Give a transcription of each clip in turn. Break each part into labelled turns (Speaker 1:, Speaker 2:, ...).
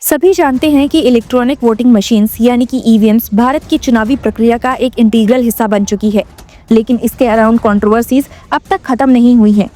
Speaker 1: सभी जानते हैं कि इलेक्ट्रॉनिक वोटिंग मशीन्स यानी कि ईवीएम्स भारत की चुनावी प्रक्रिया का एक इंटीग्रल हिस्सा बन चुकी है, लेकिन इसके अराउंड कंट्रोवर्सीज अब तक खत्म नहीं हुई हैं।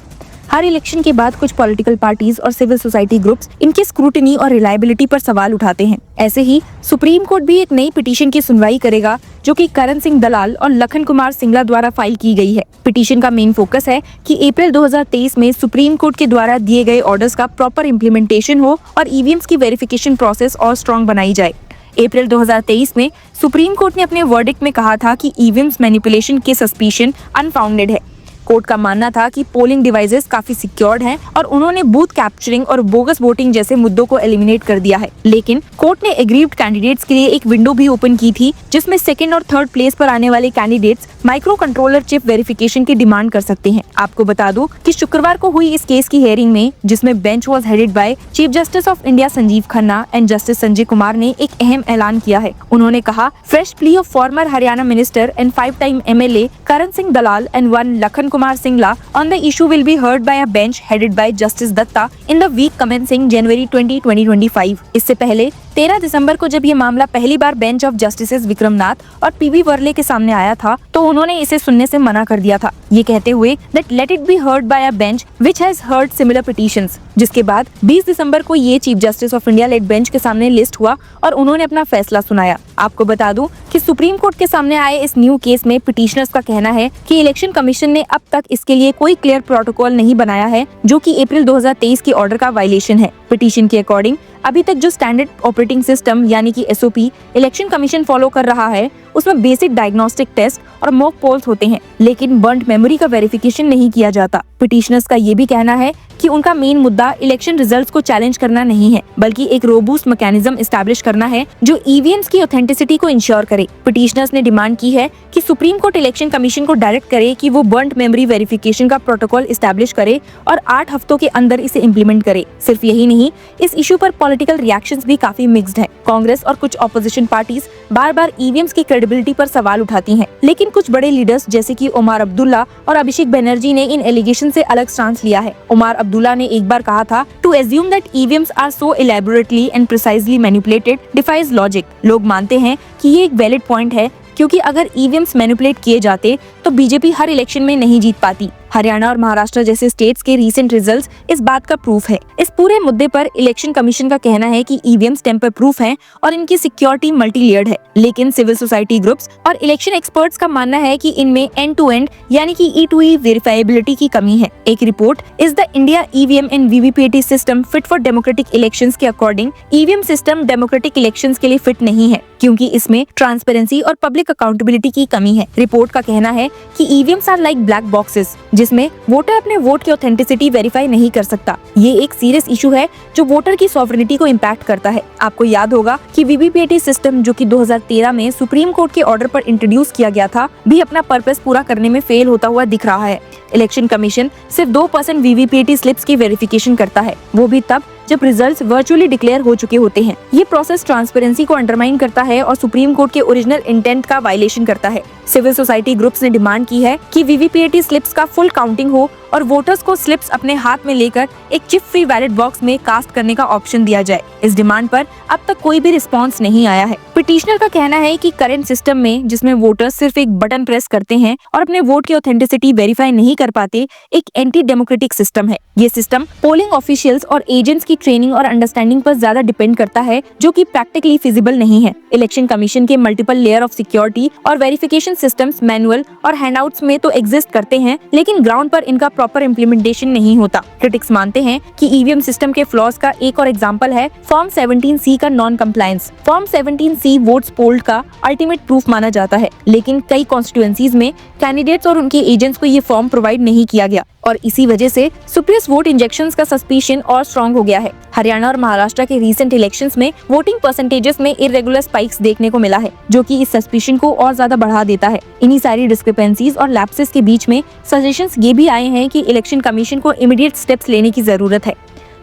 Speaker 1: हर इलेक्शन के बाद कुछ पॉलिटिकल पार्टीज और सिविल सोसाइटी ग्रुप्स इनके स्क्रूटनी और रिलायबिलिटी पर सवाल उठाते हैं। ऐसे ही सुप्रीम कोर्ट भी एक नई पिटीशन की सुनवाई करेगा जो कि करण सिंह दलाल और लखन कुमार सिंगला द्वारा फाइल की गई है। पिटीशन का मेन फोकस है कि अप्रैल 2023 में सुप्रीम कोर्ट के द्वारा दिए गए ऑर्डर्स का प्रॉपर इम्प्लीमेंटेशन हो और ईवीएम्स की वेरिफिकेशन प्रोसेस और स्ट्रॉन्ग बनाई जाए। अप्रैल 2023 में सुप्रीम कोर्ट ने अपने वर्डिक्ट में कहा था कि ईवीएम्स मैनिपुलेशन के सस्पिशन अनफाउंडेड है। कोर्ट का मानना था कि पोलिंग डिवाइसेस काफी सिक्योर्ड हैं और उन्होंने बूथ कैप्चरिंग और बोगस वोटिंग जैसे मुद्दों को एलिमिनेट कर दिया है। लेकिन कोर्ट ने एग्रीव्ड कैंडिडेट्स के लिए एक विंडो भी ओपन की थी जिसमें सेकंड और थर्ड प्लेस पर आने वाले candidates micro controller chip verification की डिमांड कर सकते हैं। आपको बता दूं कि शुक्रवार को हुई इस केस की हियरिंग में, जिसमें bench was headed by chief justice of India Sanjeev Khanna and justice Sanjay Kumar ने एक अहम ऐलान किया है। उन्होंने कहा, fresh plea of former Haryana minister and 5 time MLA Karan Singh Dalal and 1 Lakhan Kumar Singla on the issue will be heard by a bench headed by Justice Datta in the week commencing January 20, 2025। इससे पहले 13 दिसंबर को जब ये मामला पहली बार बेंच ऑफ जस्टिसेस विक्रमनाथ और पीवी वर्ले के सामने आया था तो उन्होंने इसे सुनने से मना कर दिया था, ये कहते हुए that let it be heard by a bench which has heard similar petitions। जिसके बाद 20 दिसंबर को ये chief justice of India lead bench के सामने लिस्ट हुआ और उन्होंने अपना फैसला सुनाया। आपको बता दूं कि सुप्रीम कोर्ट के सामने आए इस न्यू केस में पिटिशनर्स का कहना है कि इलेक्शन कमीशन ने अब तक इसके लिए कोई क्लियर प्रोटोकॉल नहीं बनाया है, जो कि अप्रैल 2023 के ऑर्डर का वायलेशन है। पिटीशन के अकॉर्डिंग अभी तक जो स्टैंडर्ड ऑपरेटिंग सिस्टम यानी कि एसओपी इलेक्शन कमीशन फॉलो कर रहा है उसमें बेसिक डायग्नोस्टिक टेस्ट और मॉक पोल्स होते हैं, लेकिन बर्न्ड मेमोरी का वेरिफिकेशन नहीं किया जाता। पिटिशनर्स का ये भी कहना है कि उनका मेन मुद्दा इलेक्शन रिजल्ट्स को चैलेंज करना नहीं है, बल्कि एक रोबूस्ट मैकेनिज्म एस्टैब्लिश करना है जो ईवीएम्स की ऑथेंटिसिटी को इंश्योर करे। पिटिशनर्स ने डिमांड की है कि सुप्रीम कोर्ट इलेक्शन कमीशन को डायरेक्ट करे कि वो बर्न्ड मेमोरी वेरिफिकेशन का प्रोटोकॉल एस्टैब्लिश करे और 8 हफ्तों के अंदर इसे इम्प्लीमेंट करे। सिर्फ यही नहीं, इस इशू पर पॉलिटिकल रिएक्शंस भी काफी मिक्स्ड हैं। कांग्रेस और कुछ ऑपोजिशन पार्टीज बार-बार ईवीएम्स की क्रेडिबिलिटी पर सवाल उठाती हैं, लेकिन कुछ बड़े लीडर्स जैसे कि उमर अब्दुल्ला और अभिषेक बनर्जी ने इन एलिगेशन से अलग स्टांस लिया है। उमर अब्दुल्ला ने एक बार कहा था, to assume that EVMs are so elaborately and precisely manipulated defies logic. लोग मानते हैं कि ये एक वैलिड पॉइंट है, क्योंकि अगर ईवीएम्स मैनिपुलेट किए जाते तो बीजेपी हर इलेक्शन में नहीं जीत पाती। हरियाणा और महाराष्ट्र जैसे स्टेट्स के रीसेंट रिजल्ट्स इस बात का प्रूफ है। इस पूरे मुद्दे पर इलेक्शन कमीशन का कहना है कि ईवीएम्स टेम्पर प्रूफ हैं और इनकी सिक्योरिटी मल्टी लेयर्ड है, लेकिन सिविल सोसाइटी ग्रुप्स और इलेक्शन एक्सपर्ट्स का मानना है कि इनमें एंड टू एंड यानी कि E2E वेरिफाइबिलिटी की कमी है। एक report is the India EVM and VVPAT system fit for democratic elections के according EVM system democratic elections के लिए फिट नहीं है, क्योंकि इसमें ट्रांसपेरेंसी और पब्लिक अकाउंटेबिलिटी की कमी है। रिपोर्ट का कहना है कि EVMs are like black boxes, जिसमें वोटर अपने वोट की ऑथेंटिसिटी वेरीफाई नहीं कर सकता। ये एक सीरियस इशू है जो वोटर की सॉवरेनिटी को इम्पैक्ट करता है। आपको याद होगा कि वीवीपीएटी सिस्टम जो कि 2013 में सुप्रीम कोर्ट के ऑर्डर पर इंट्रोड्यूस किया गया था, भी अपना पर्पस पूरा करने में फेल होता हुआ दिख रहा है। इलेक्शन कमीशन सिर्फ 2% वीवीपीएटी स्लिप्स की वेरिफिकेशन करता है, वो भी तब जब रिजल्ट्स वर्चुअली डिक्लेयर हो चुके होते हैं। ये प्रोसेस ट्रांसपेरेंसी को अंडरमाइन करता है और सुप्रीम कोर्ट के ओरिजिनल इंटेंट का वायलेशन करता है। सिविल सोसाइटी ग्रुप्स ने डिमांड की है कि वीवीपीएटी स्लिप्स का फुल काउंटिंग हो और वोटर्स को स्लिप्स अपने हाथ में लेकर एक चिप फ्री बैलेट बॉक्स में कास्ट करने का ऑप्शन दिया जाए। इस डिमांड पर अब तक कोई भी रिस्पॉन्स नहीं आया है। पिटिशनर का कहना है कि करंट सिस्टम में, जिसमें वोटर्स सिर्फ एक बटन प्रेस करते हैं और अपने वोट की ऑथेंटिसिटी वेरीफाई नहीं कर पाते, एक एंटी डेमोक्रेटिक सिस्टम है। ये सिस्टम पोलिंग ऑफिशियल्स और एजेंट्स की ट्रेनिंग और अंडरस्टैंडिंग पर ज्यादा डिपेंड करता है, जो कि प्रैक्टिकली फिजिबल नहीं है। इलेक्शन कमीशन के मल्टीपल लेयर ऑफ सिक्योरिटी और वेरिफिकेशन सिस्टम्स मैनुअल और हैंडआउट्स में तो एग्जिस्ट करते हैं, लेकिन ग्राउंड पर इनका प्रॉपर इम्प्लीमेंटेशन नहीं होता। क्रिटिक्स मानते हैं कि ईवीएम सिस्टम के फ्लॉज का एक और एग्जांपल है फॉर्म 17C का non compliance. Form 17C votes polled का अल्टीमेट प्रूफ माना जाता है, लेकिन कई कॉन्स्टिट्यूएंसीज में कैंडिडेट्स और उनके एजेंट्स को ये फॉर्म प्रोवाइड नहीं किया गया और इसी वजह से सुप्रियस वोट इंजेक्शंस का सस्पिशन और स्ट्रॉन्ग हो गया है। हरियाणा और महाराष्ट्र के रीसेंट इलेक्शंस में वोटिंग परसेंटेजेस में इरेगुलर स्पाइक्स देखने को मिला है, जो कि इस सस्पिशन को और ज्यादा बढ़ा देता है। इन्हीं सारी डिस्क्रिपेंसीज और लैप्सेस के बीच में सजेशंस ये भी आए हैं कि इलेक्शन कमीशन को इमीडिएट स्टेप्स लेने की जरूरत है।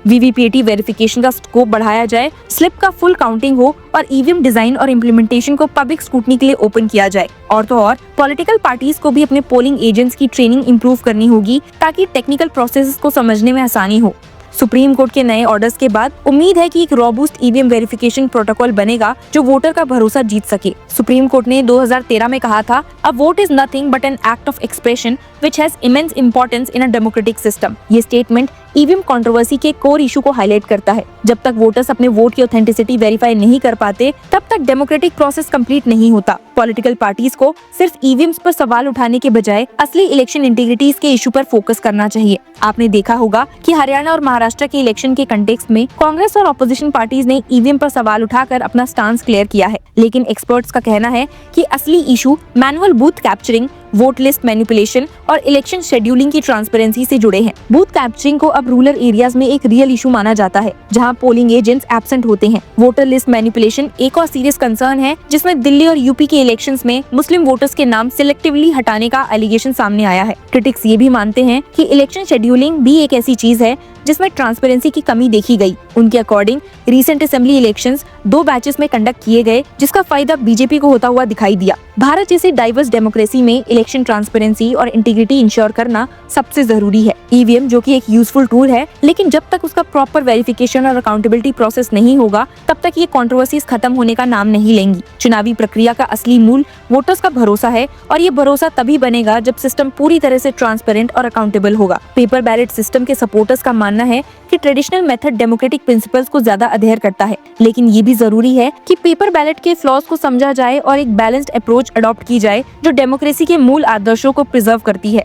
Speaker 1: वीवीपीएटी वेरिफिकेशन का स्कोप बढ़ाया जाए, स्लिप का फुल काउंटिंग हो और ईवीएम डिजाइन और इम्प्लीमेंटेशन को पब्लिक स्क्रूटनी के लिए ओपन किया जाए। और तो और पॉलिटिकल पार्टीज को भी अपने पोलिंग एजेंट्स की ट्रेनिंग इंप्रूव करनी होगी ताकि टेक्निकल प्रोसेस को समझने में आसानी हो। सुप्रीम कोर्ट के नए ऑर्डर्स के बाद उम्मीद है कि एक रोबूस्ट ईवीएम वेरिफिकेशन प्रोटोकॉल बनेगा जो वोटर का भरोसा जीत सके। सुप्रीम कोर्ट ने 2013 में कहा था, a vote is nothing but an act of expression which has immense importance in a democratic system. ये स्टेटमेंट ईवीएम कंट्रोवर्सी के कोर इशू को हाईलाइट करता है। जब तक वोटर्स अपने वोट की ऑथेंटिसिटी वेरीफाई नहीं कर पाते, तब तक डेमोक्रेटिक प्रोसेस कंप्लीट नहीं होता। पॉलिटिकल पार्टीज को सिर्फ ईवीएम्स पर सवाल उठाने के बजाय असली इलेक्शन इंटीग्रिटीज के इशू पर फोकस करना चाहिए। आपने देखा होगा कि हरियाणा और महाराष्ट्र के इलेक्शन के कंटेक्स्ट में कांग्रेस और ऑपोजिशन पार्टीज ने ईवीएम पर सवाल उठाकर अपना स्टांस क्लियर किया है, लेकिन एक्सपर्ट्स का कहना है कि असली issue manual booth capturing, vote list manipulation और इलेक्शन शेड्यूलिंग की ट्रांसपेरेंसी से जुड़े हैं। बूथ कैप्चरिंग को अब रूरल एरियाज में एक रियल इशू माना जाता है, जहां पोलिंग एजेंट्स एब्सेंट होते हैं। वोटर लिस्ट मैनिपुलेशन एक और सीरियस कंसर्न है, जिसमें दिल्ली और यूपी के इलेक्शंस में मुस्लिम वोटर्स के नाम सिलेक्टिवली हटाने का एलिगेशन सामने आया है। क्रिटिक्स ये भी मानते हैं कि इलेक्शन शेड्यूलिंग भी एक ऐसी चीज है जिसमें ट्रांसपेरेंसी की कमी देखी गई। उनके according recent assembly elections 2 batches में कंडक्ट किए गए, जिसका फायदा बीजेपी को होता हुआ दिखाई दिया। भारत जैसे डाइवर्स डेमोक्रेसी में इलेक्शन ट्रांसपेरेंसी और इंटीग्रिटी इंश्योर करना सबसे जरूरी है। ईवीएम जो कि एक यूजफुल टूल है, लेकिन जब तक उसका प्रॉपर वेरिफिकेशन और अकाउंटेबिलिटी प्रोसेस नहीं होगा, तब तक ये कंट्रोवर्सीज खत्म होने का नाम नहीं लेंगी। चुनावी प्रक्रिया का असली मूल वोटर्स का भरोसा है, और ये भरोसा तभी बनेगा जब सिस्टम पूरी तरह से ट्रांसपेरेंट और अकाउंटेबल होगा। पेपर बैलेट सिस्टम के सपोर्टर्स का मानना है कि ट्रेडिशनल मेथड डेमोक्रेटिक प्रिंसिपल्स को ज्यादा अधेयर करता है, लेकिन ये भी जरूरी है कि पेपर बैलेट के फ्लॉज को समझा जाए और एक बैलेंस्ड अप्रोच अडॉप्ट की जाए जो डेमोक्रेसी के मूल आदर्शों को प्रिजर्व करती है।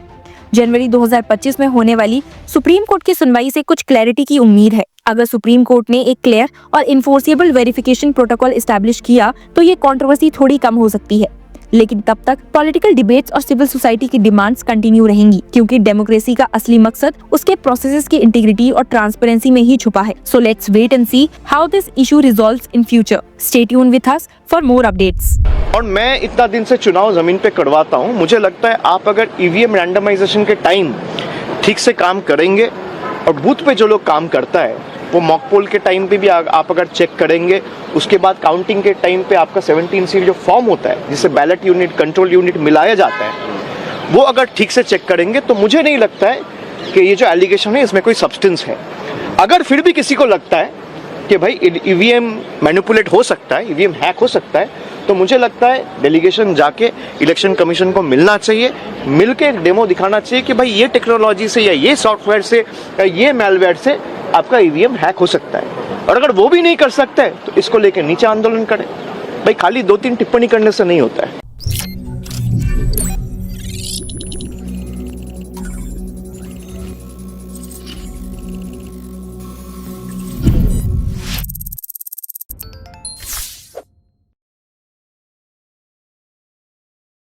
Speaker 1: जनवरी 2025 में होने वाली सुप्रीम कोर्ट की सुनवाई से कुछ क्लैरिटी की उम्मीद है। अगर सुप्रीम कोर्ट ने एक क्लियर और इन्फोर्सेबल वेरिफिकेशन प्रोटोकॉल एस्टैब्लिश किया तो ये कंट्रोवर्सी थोड़ी कम हो सकती है, लेकिन तब तक पॉलिटिकल डिबेट्स और सिविल सोसाइटी की डिमांड्स कंटिन्यू रहेंगी, क्योंकि डेमोक्रेसी का असली मकसद उसके प्रोसेसेस की इंटीग्रिटी और ट्रांसपेरेंसी में ही छुपा है। So let's wait and see how this issue resolves in future. Stay tune with us for more updates.
Speaker 2: और मैं इतना दिन से चुनाव जमीन पे करवाता हूँ, मुझे लगता है आप अगर ईवीएम रैंडमाइजेशन के टाइम ठीक से काम करेंगे और बूथ पे जो लोग काम करता है वो मॉक पोल के टाइम पे भी आप अगर चेक करेंगे, उसके बाद काउंटिंग के टाइम पे आपका 17 सील जो फॉर्म होता है जिससे बैलेट यूनिट, कंट्रोल यूनिट मिलाया जाता है, वो अगर ठीक से चेक करेंगे तो मुझे नहीं लगता है कि ये जो एलिगेशन है इसमें कोई सब्सटेंस है। अगर फिर भी किसी को लगता है कि भाई ईवीएम मैनिपुलेट हो सकता है, ईवीएम हैक हो सकता है, तो मुझे लगता है डेलीगेशन जाके इलेक्शन कमीशन को मिलना चाहिए, मिलके एक डेमो दिखाना चाहिए कि भाई ये टेक्नोलॉजी से या ये सॉफ्टवेयर से या ये मैलवेयर से आपका ईवीएम हैक हो सकता है। और अगर वो भी नहीं कर सकता है तो इसको लेकर नीचे आंदोलन करें। भाई खाली 2-3 टिप्पणी करने से नहीं होता है।